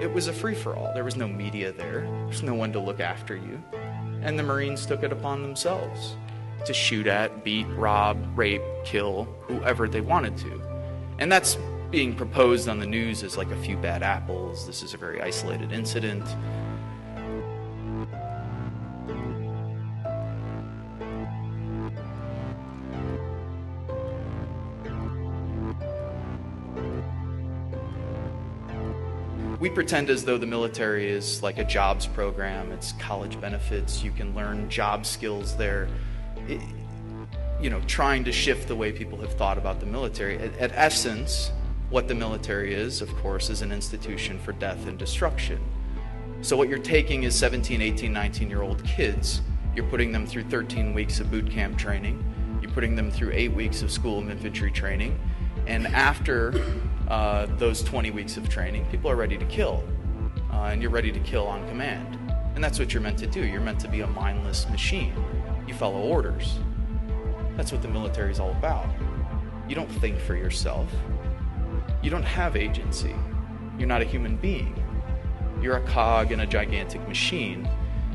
It was a free-for-all. There was no media there. There's no one to look after you. And the Marines took it upon themselves to shoot at, beat, rob, rape, kill whoever they wanted to. And that's being proposed on the news as like a few bad apples. This is a very isolated incident. We pretend as though the military is like a jobs program. It's college benefits. You can learn job skills there. Trying to shift the way people have thought about the military. At essence, what the military is, of course, is an institution for death and destruction. So what you're taking is 17, 18, 19-year-old kids. You're putting them through 13 weeks of boot camp training. You're putting them through 8 weeks of school of infantry training. And after those 20 weeks of training, people are ready to kill. And you're ready to kill on command. And that's what you're meant to do. You're meant to be a mindless machine. You follow orders. That's what the military is all about. You don't think for yourself. You don't have agency. You're not a human being. You're a cog in a gigantic machine.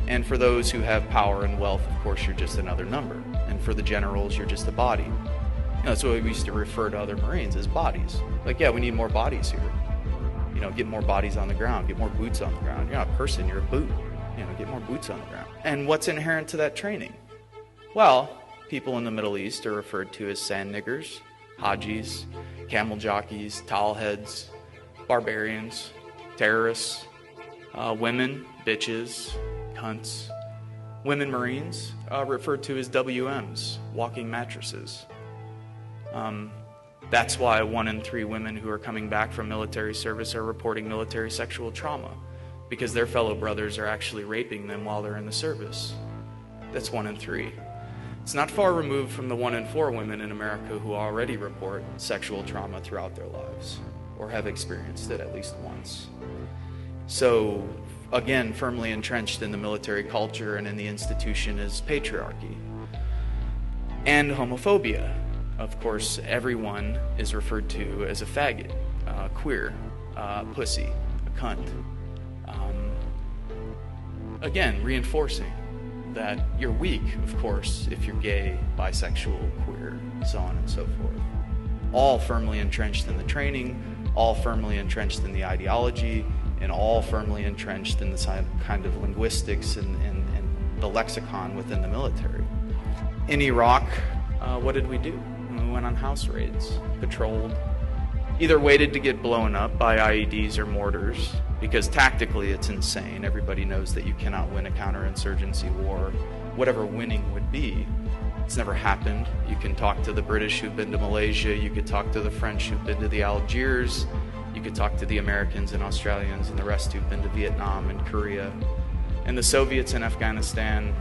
And for those who have power and wealth, of course, you're just another number. And for the generals, you're just a body. That's what we used to refer to other Marines as bodies. Like, yeah, we need more bodies here. Get more bodies on the ground, get more boots on the ground. You're not a person, you're a boot. Get more boots on the ground. And what's inherent to that training? Well, people in the Middle East are referred to as sand niggers, hajis, camel jockeys, towelheads, barbarians, terrorists, women, bitches, cunts. Women Marines referred to as WMs, walking mattresses. That's why 1 in 3 women who are coming back from military service are reporting military sexual trauma, because their fellow brothers are actually raping them while they're in the service. That's 1 in 3. It's not far removed from the 1 in 4 women in America who already report sexual trauma throughout their lives, or have experienced it at least once. So, again, firmly entrenched in the military culture and in the institution is patriarchy. And homophobia. Of course, everyone is referred to as a faggot, queer, pussy, a cunt. Again, reinforcing that you're weak, of course, if you're gay, bisexual, queer, so on and so forth. All firmly entrenched in the training, all firmly entrenched in the ideology, and all firmly entrenched in the kind of linguistics and the lexicon within the military. In Iraq, what did we do? We went on house raids, patrolled, either waited to get blown up by IEDs or mortars, because tactically it's insane. Everybody knows that you cannot win a counterinsurgency war, whatever winning would be. It's never happened. You can talk to the British who've been to Malaysia, you could talk to the French who've been to the Algiers, you could talk to the Americans and Australians and the rest who've been to Vietnam and Korea, and the Soviets in Afghanistan,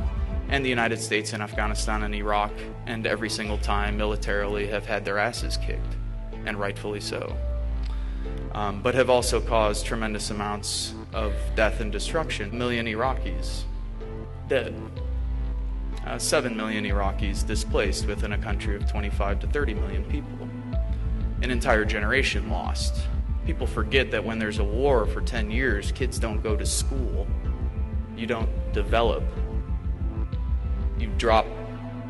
and the United States in Afghanistan and Iraq, and every single time militarily have had their asses kicked, and rightfully so. But have also caused tremendous amounts of death and destruction. 1 million Iraqis dead. 7 million Iraqis displaced within a country of 25 to 30 million people. An entire generation lost. People forget that when there's a war for 10 years, kids don't go to school. You don't develop. You drop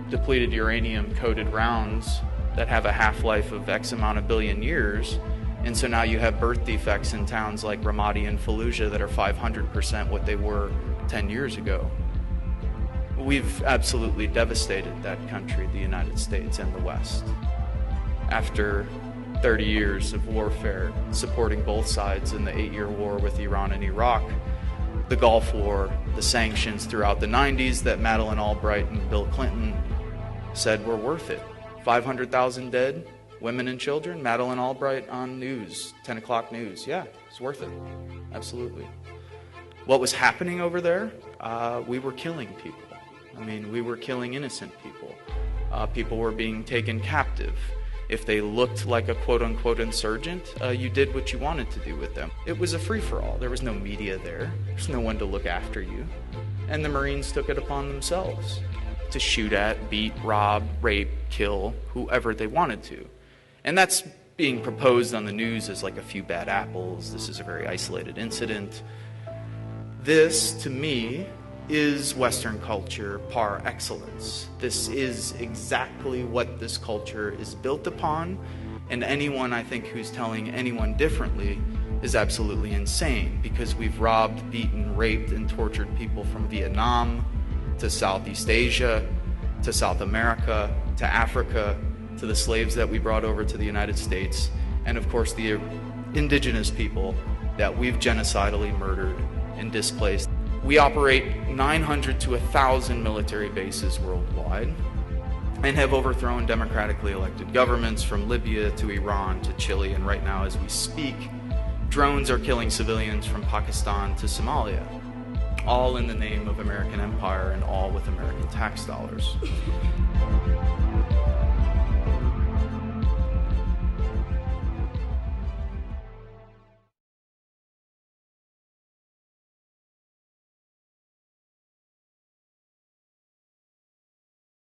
depleted uranium-coated rounds that have a half-life of X amount of billion years, and so now you have birth defects in towns like Ramadi and Fallujah that are 500% what they were 10 years ago. We've absolutely devastated that country, the United States and the West. After 30 years of warfare, supporting both sides in the 8-year war with Iran and Iraq, the Gulf War, the sanctions throughout the 90s that Madeleine Albright and Bill Clinton said were worth it. 500,000 dead, women and children. Madeleine Albright on news, 10 o'clock news. Yeah, it's worth it. Absolutely. What was happening over there? We were killing people. We were killing innocent people. People were being taken captive. If they looked like a quote-unquote insurgent, you did what you wanted to do with them. It was a free-for-all. There was no media there. There's no one to look after you. And the Marines took it upon themselves to shoot at, beat, rob, rape, kill whoever they wanted to. And that's being proposed on the news as like a few bad apples. This is a very isolated incident. This, to me, is Western culture par excellence. This is exactly what this culture is built upon, and anyone, I think, who's telling anyone differently is absolutely insane, because we've robbed, beaten, raped, and tortured people from Vietnam to Southeast Asia to South America to Africa to the slaves that we brought over to the United States, and of course the indigenous people that we've genocidally murdered and displaced. We operate 900 to 1,000 military bases worldwide and have overthrown democratically elected governments from Libya to Iran to Chile, and right now as we speak, drones are killing civilians from Pakistan to Somalia, all in the name of American empire and all with American tax dollars.